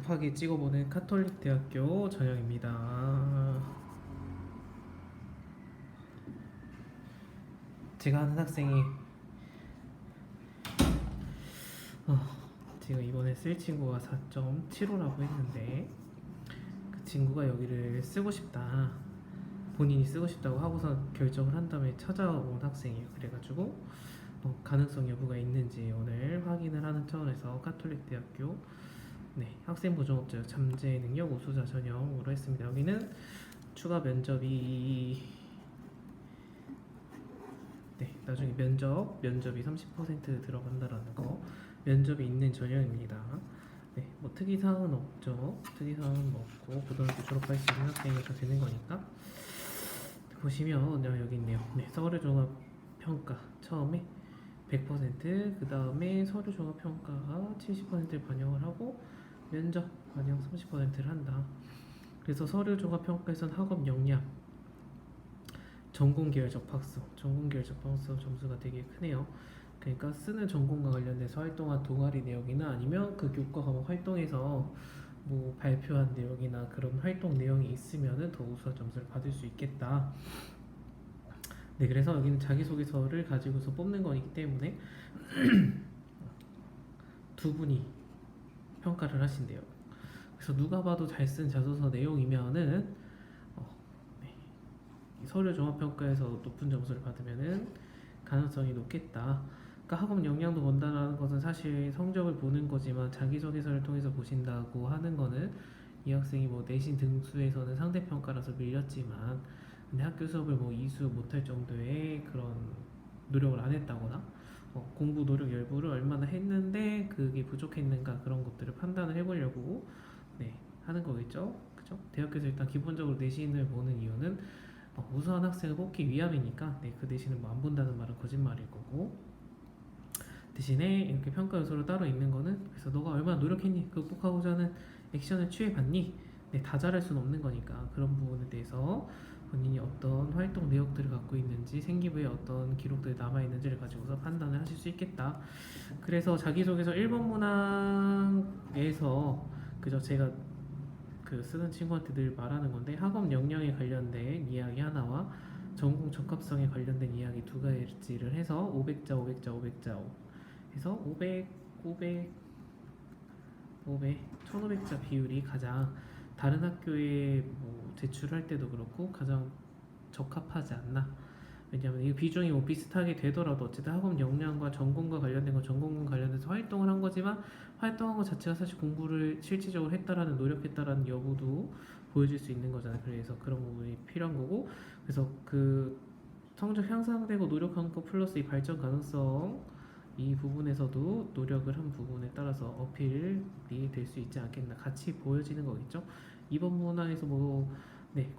급하게 찍어보는 카톨릭 대학교 전형입니다. 제가 아는 학생이 어, 지금 이번에 쓸 친구가 4.75라고 했는데 그 친구가 여기를 쓰고 싶다, 본인이 쓰고 싶다고 하고서 결정을 한 다음에 찾아온 학생이에요. 그래가지고 가능성 여부가 있는지 오늘 확인을 하는 차원에서 카톨릭 대학교 학생 보정업자 잠재 능력 우수자 전형으로 했습니다. 여기는 추가 면접이 나중에 면접이 30% 들어간다라는 거, 면접이 있는 전형입니다. 뭐 특이사항은 없죠. 특이사항은 뭐 없고 고등학교 졸업할 수 있는 학생이 다 되는 거니까. 보시면 여기 있네요. 서류종합평가 처음에 100%, 그 다음에 서류종합평가가 70%를 반영을 하고 면접 반영 30%를 한다. 그래서 서류종합평가에서는 학업 역량, 전공계열 접학성 점수가 되게 크네요. 그러니까 쓰는 전공과 관련돼서 활동한 동아리 내역이나 아니면 그 교과 과목 활동에서 뭐 발표한 내용이나 그런 활동 내용이 있으면은 더 우수한 점수를 받을 수 있겠다. 그래서 여기는 자기소개서를 가지고서 뽑는 거기 때문에 두 분이 평가를 하신대요. 그래서 누가 봐도 잘 쓴 자소서 내용이면은 서류 종합평가에서 높은 점수를 받으면은 가능성이 높겠다. 그러니까 학업 역량도 본다는 것은 사실 성적을 보는 거지만 자기소개서를 통해서 보신다고 하는 거는 이 학생이 뭐 내신 등수에서는 상대평가라서 밀렸지만 근데 학교 수업을 뭐 이수 못할 정도의 그런 노력을 안 했다거나 공부 노력 열부를 얼마나 했는데 그게 부족했는가, 그런 것들을 판단을 해보려고 하는 거겠죠. 그죠? 대학교에서 일단 기본적으로 내신을 보는 이유는 우수한 학생을 뽑기 위함이니까 그 내신을 뭐 안 본다는 말은 거짓말일 거고, 대신에 이렇게 평가 요소로 따로 있는 거는 그래서 너가 얼마나 노력했니, 극복하고자 하는 액션을 취해봤니, 다 잘할 수는 없는 거니까 그런 부분에 대해서 본인이 어떤 활동 내역들을 갖고 있는지, 생기부에 어떤 기록들이 남아있는지를 가지고서 판단을 하실 수 있겠다. 그래서 자기소개서 1번 문항에서 그저 제가 쓰는 친구한테 늘 말하는 건데, 학업 역량에 관련된 이야기 하나와 전공 적합성에 관련된 이야기 두 가지를 해서 500자 500자 500자 해서 500 1500자 비율이 가장 다른 학교에 뭐 제출할 때도 그렇고 가장 적합하지 않나. 왜냐하면 이 비중이 뭐 비슷하게 되더라도 어쨌든 학업 역량과 전공과 관련된 건 전공과 관련돼서 활동을 한 거지만 활동한 것 자체가 사실 공부를 실질적으로 했다라는, 노력했다라는 여부도 보여줄 수 있는 거잖아요. 그래서 그런 부분이 필요한 거고, 그래서 그 성적 향상되고 노력한 거 플러스 이 발전 가능성, 이 부분에서도 노력을 한 부분에 따라서 어필이 될 수 있지 않겠나, 같이 보여지는 거겠죠. 이번 문항에서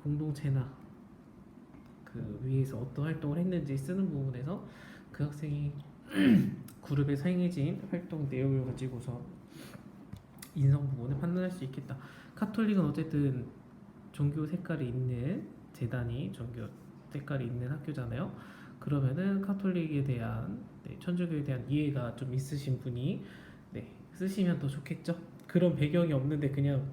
공동체나 그 위에서 어떤 활동을 했는지 쓰는 부분에서 그 학생이 그룹에서 행해진 활동 내용을 가지고서 인성 부분을 판단할 수 있겠다. 카톨릭은 어쨌든 종교 색깔이 있는 재단이 종교 색깔이 있는 학교잖아요. 그러면은 카톨릭에 대한 천주교에 대한 이해가 좀 있으신 분이 쓰시면 더 좋겠죠. 그런 배경이 없는데 그냥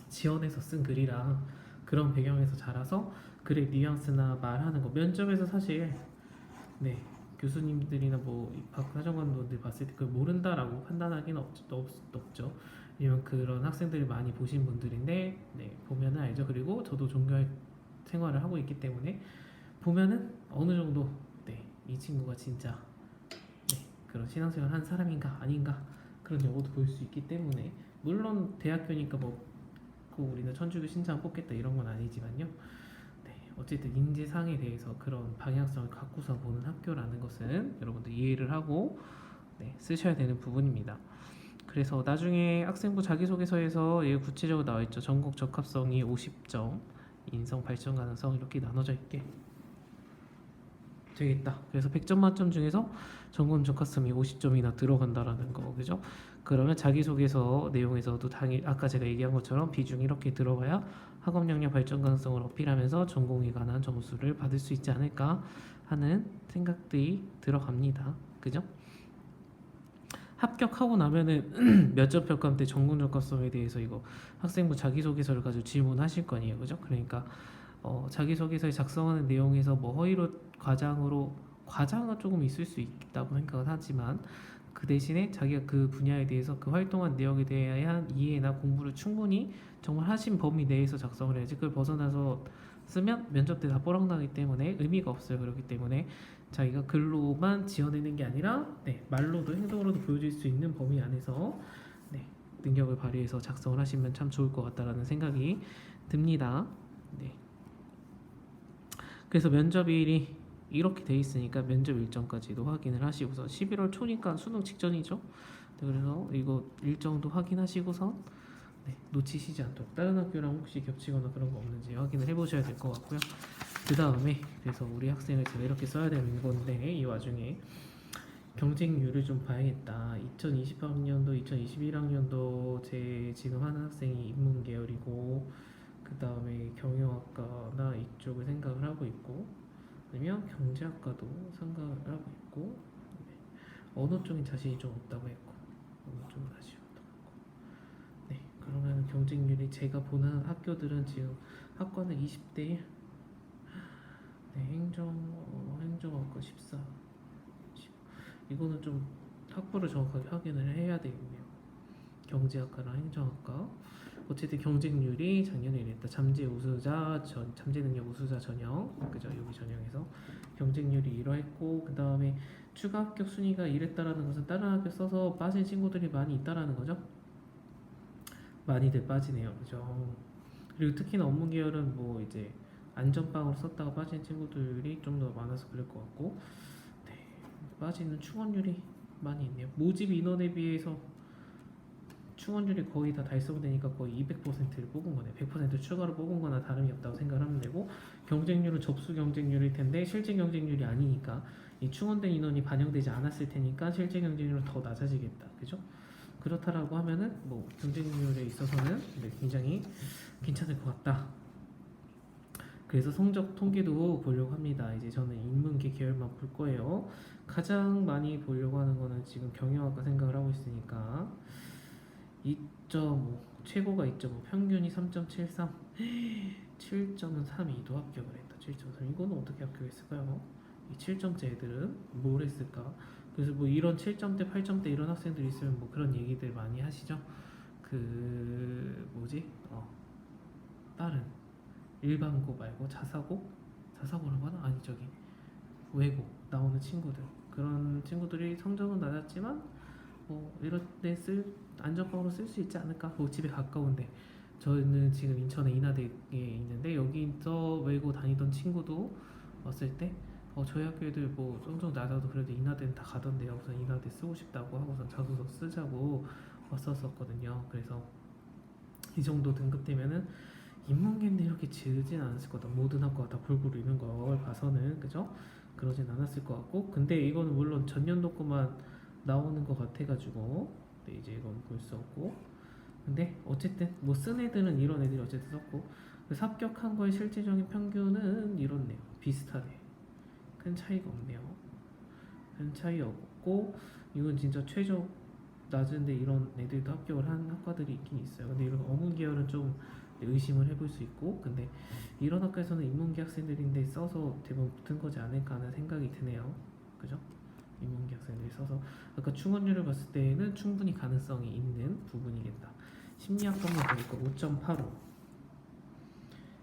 지원해서 쓴 글이랑 그런 배경에서 자라서 글의 뉘앙스나 말하는 거, 면접에서 사실 교수님들이나 뭐 입학 사정관분들 봤을 때 그걸 모른다라고 판단하기는 없죠. 왜냐면 그런 학생들을 많이 보신 분들인데 보면은 알죠. 그리고 저도 종교 생활을 하고 있기 때문에 보면은 어느 정도 이 친구가 진짜 그런 신앙생활 한 사람인가 아닌가 그런 여부도 볼 수 있기 때문에, 물론 대학교니까 뭐 우리는 천주교 신자만 뽑겠다 이런 건 아니지만요. 어쨌든 인지상에 대해서 그런 방향성을 갖고서 보는 학교라는 것은 여러분들 이해를 하고 쓰셔야 되는 부분입니다. 그래서 나중에 학생부 자기소개서에서 구체적으로 나와있죠. 전공 적합성이 50점, 인성 발전 가능성 이렇게 나눠져 있게 되겠다. 그래서 100점 만점 중에서 전공 적합성이 50점이나 들어간다라는 거, 그죠? 그러면 자기소개서 내용에서도 당연히 아까 제가 얘기한 것처럼 비중이 이렇게 들어가야 학업 역량 발전 가능성을 어필하면서 전공에 관한 점수를 받을 수 있지 않을까 하는 생각들이 들어갑니다. 그죠? 합격하고 나면은 면접 평가 때 전공 적합성에 대해서 이거 학생부 자기소개서를 가지고 질문하실 거 아니에요, 그죠? 그러니까 자기소개서에 작성하는 내용에서 뭐 허위로 과장은 조금 있을 수 있다고 생각은 하지만 그 대신에 자기가 그 분야에 대해서 그 활동한 내용에 대한 이해나 공부를 충분히 정말 하신 범위 내에서 작성을 해야지 그걸 벗어나서 쓰면 면접 때 다 뽀록나기 때문에 의미가 없어요. 그렇기 때문에 자기가 글로만 지어내는 게 아니라 말로도 행동으로도 보여줄 수 있는 범위 안에서 능력을 발휘해서 작성을 하시면 참 좋을 것 같다라는 생각이 듭니다. 네. 그래서 면접일이 이렇게 돼 있으니까 면접 일정까지도 확인을 하시고서 11월 초니까 수능 직전이죠. 그래서 이거 일정도 확인하시고서 놓치시지 않도록 다른 학교랑 혹시 겹치거나 그런 거 없는지 확인을 해보셔야 될 것 같고요. 그 다음에 그래서 우리 학생을 제가 이렇게 써야 되는 건데 이 와중에 경쟁률을 좀 봐야겠다. 2020학년도, 2021학년도 제 지금 하는 학생이 인문 계열이고 그 다음에 경영학과나 이쪽을 생각을 하고 있고 아니면 경제학과도 생각을 하고 있고 언어 쪽인 자신이 좀 없다고 했고 언어 쪽은 다시 없다고 했고 그러면 경쟁률이 제가 보는 학교들은 지금 학과는 20대 1 행정학과 14 이거는 좀 학부를 정확하게 확인을 해야 되겠네요. 경제학과랑 행정학과 어쨌든 경쟁률이 작년에 이랬다. 잠재 능력 우수자 전형 그죠? 여기 전형에서 경쟁률이 이러했고 그 다음에 추가 합격 순위가 이랬다라는 것은 다른 학교 써서 빠진 친구들이 많이 있다라는 거죠. 많이들 빠지네요, 그죠? 그리고 특히나 업무 계열은 뭐 이제 안전빵으로 썼다가 빠진 친구들이 좀 더 많아서 그럴 것 같고 빠지는 충원율이 많이 있네요. 모집 인원에 비해서 충원율이 거의 다 달성되니까 거의 200%를 뽑은 거네. 100% 추가로 뽑은 거나 다름이 없다고 생각을 하면 되고 경쟁률은 접수 경쟁률일 텐데 실제 경쟁률이 아니니까 이 충원된 인원이 반영되지 않았을 테니까 실제 경쟁률은 더 낮아지겠다. 그죠? 그렇다라고 하면은 뭐 경쟁률에 있어서는 굉장히 괜찮을 것 같다. 그래서 성적 통계도 보려고 합니다. 이제 저는 인문계 계열만 볼 거예요. 가장 많이 보려고 하는 거는 지금 경영학과 생각을 하고 있으니까 2.5 최고가 2.5 평균이 3.73 7점은 3이도 합격을 했다. 7.3 이거는 어떻게 합격했을까요? 이 7점대 애들은 뭘 했을까? 그래서 뭐 이런 7점대 8점대 이런 학생들이 있으면 뭐 그런 얘기들 많이 하시죠. 그 뭐지? 다른 일반고 말고 자사고라고 하나? 아니 저기 외고 나오는 친구들 그런 친구들이 성적은 낮았지만 이럴 때 안전빵으로 쓸 수 있지 않을까? 뭐 집에 가까운데 저는 지금 인천에 인하대에 있는데 여기서 외고 다니던 친구도 왔을 때 저희 학교 애들 뭐 성적 낮아도 그래도 인하대는 다 가던데요. 우선 인하대 쓰고 싶다고 하고선 자소서 쓰자고 왔었거든요. 그래서 이 정도 등급 되면은 인문계인데 이렇게 지르진 않았을 거다. 모든 학과가 다 골고루 있는 걸 봐서는 그죠? 그러진 않았을 것 같고 근데 이거는 물론 전년도 거만 나오는 것 같아가지고 이제 이건 볼 수 없고 근데 어쨌든 뭐 쓴 애들은 이런 애들이 어쨌든 썼고 그래서 합격한 거의 실질적인 평균은 이렇네요. 비슷하네. 큰 차이가 없네요. 큰 차이 없고 이건 진짜 최저 낮은데 이런 애들도 합격을 한 학과들이 있긴 있어요. 근데 이런 어문 계열은 좀 의심을 해볼 수 있고 근데 이런 학과에서는 인문계 학생들인데 써서 대부분 붙은 거지 않을까 하는 생각이 드네요. 그죠? 인문계 학생들이 써서 아까 충원율을 봤을 때는 충분히 가능성이 있는 부분이겠다. 심리학과 한번 보니까 5.85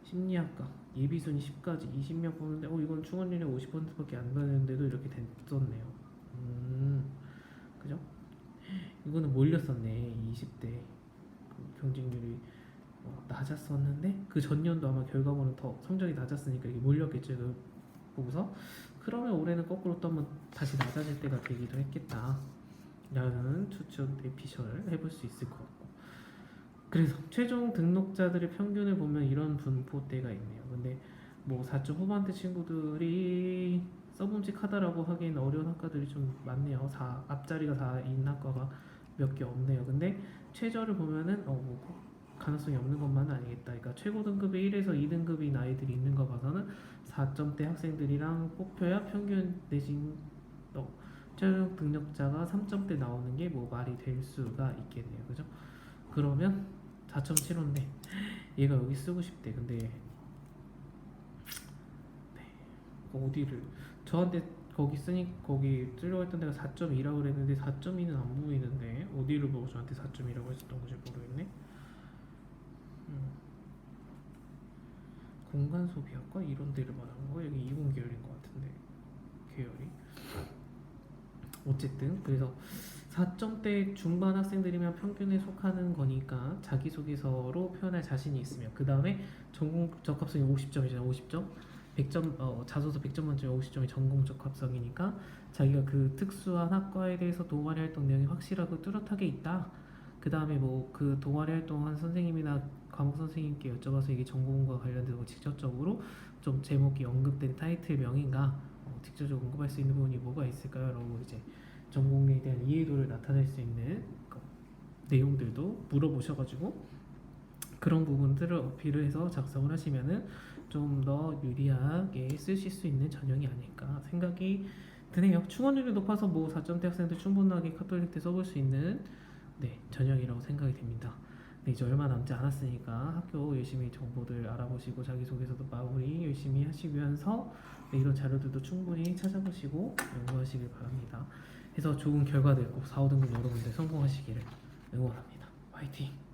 심리학과 예비순위 10까지 20명 뽑는데 이건 충원율이 50%밖에 안 되는데도 이렇게 됐었네요. 그죠? 이거는 몰렸었네. 20대 경쟁률이 낮았었는데 그 전년도 아마 결과물은 더 성적이 낮았으니까 이게 몰렸겠죠. 이걸 보고서 그러면 올해는 거꾸로 또 한번 다시 낮아질 때가 되기도 했겠다 라는 추측 대피셜을 해볼 수 있을 것 같고 그래서 최종 등록자들의 평균을 보면 이런 분포대가 있네요. 근데 뭐 4점 후반대 친구들이 써봄직하다라고 하기엔 어려운 학과들이 좀 많네요. 앞자리가 4인 학과가 몇 개 없네요. 근데 최저를 보면은 뭐 가능성이 없는 것만은 아니겠다. 그러니까 최고 등급이 1에서 2등급인 아이들이 있는 거 봐서는 4점대 학생들이랑 뽑혀야 평균 내신 최종 능력자가 3점대 나오는 게 뭐 말이 될 수가 있겠네요. 그죠? 그러면 4.75인데 얘가 여기 쓰고 싶대. 근데 어디를 저한테 거기 쓰니 거기 쓰려고 했던 데가 4.2라고 그랬는데 4.2는 안 보이는데 어디를 보고 저한테 4.2라고 했었던 건지 모르겠네. 공간 소비학과 이런 데를 말하는 거 여기 이공 계열인 것 같은데 계열이 어쨌든 그래서 4점대 중반 학생들이면 평균에 속하는 거니까 자기소개서로 표현할 자신이 있으면 그 다음에 전공 적합성이 50점이잖아요. 50점 100점 자소서 100점 만점에 50점이 전공 적합성이니까 자기가 그 특수한 학과에 대해서 동아리 활동 내용이 확실하고 뚜렷하게 있다. 그 다음에 뭐 그 동아리 활동한 선생님이나 과목 선생님께 여쭤봐서 이게 전공과 관련돼서 직접적으로 좀 제목이 언급된 타이틀명인가 직접적으로 언급할 수 있는 부분이 뭐가 있을까요? 라고 이제 전공에 대한 이해도를 나타낼 수 있는 내용들도 물어보셔가지고 그런 부분들을 어필을 해서 작성을 하시면은 좀 더 유리하게 쓰실 수 있는 전형이 아닐까 생각이 드네요. 충원률이 높아서 뭐 4점대 학생들 충분하게 카톨릭 때 써볼 수 있는 전형이라고 생각이 됩니다. 네, 이제 얼마 남지 않았으니까 학교 열심히 정보들 알아보시고 자기소개서도 마무리 열심히 하시면서 이런 자료들도 충분히 찾아보시고 연구하시길 바랍니다. 해서 좋은 결과들 꼭 4, 5등급 여러분들 성공하시기를 응원합니다. 화이팅!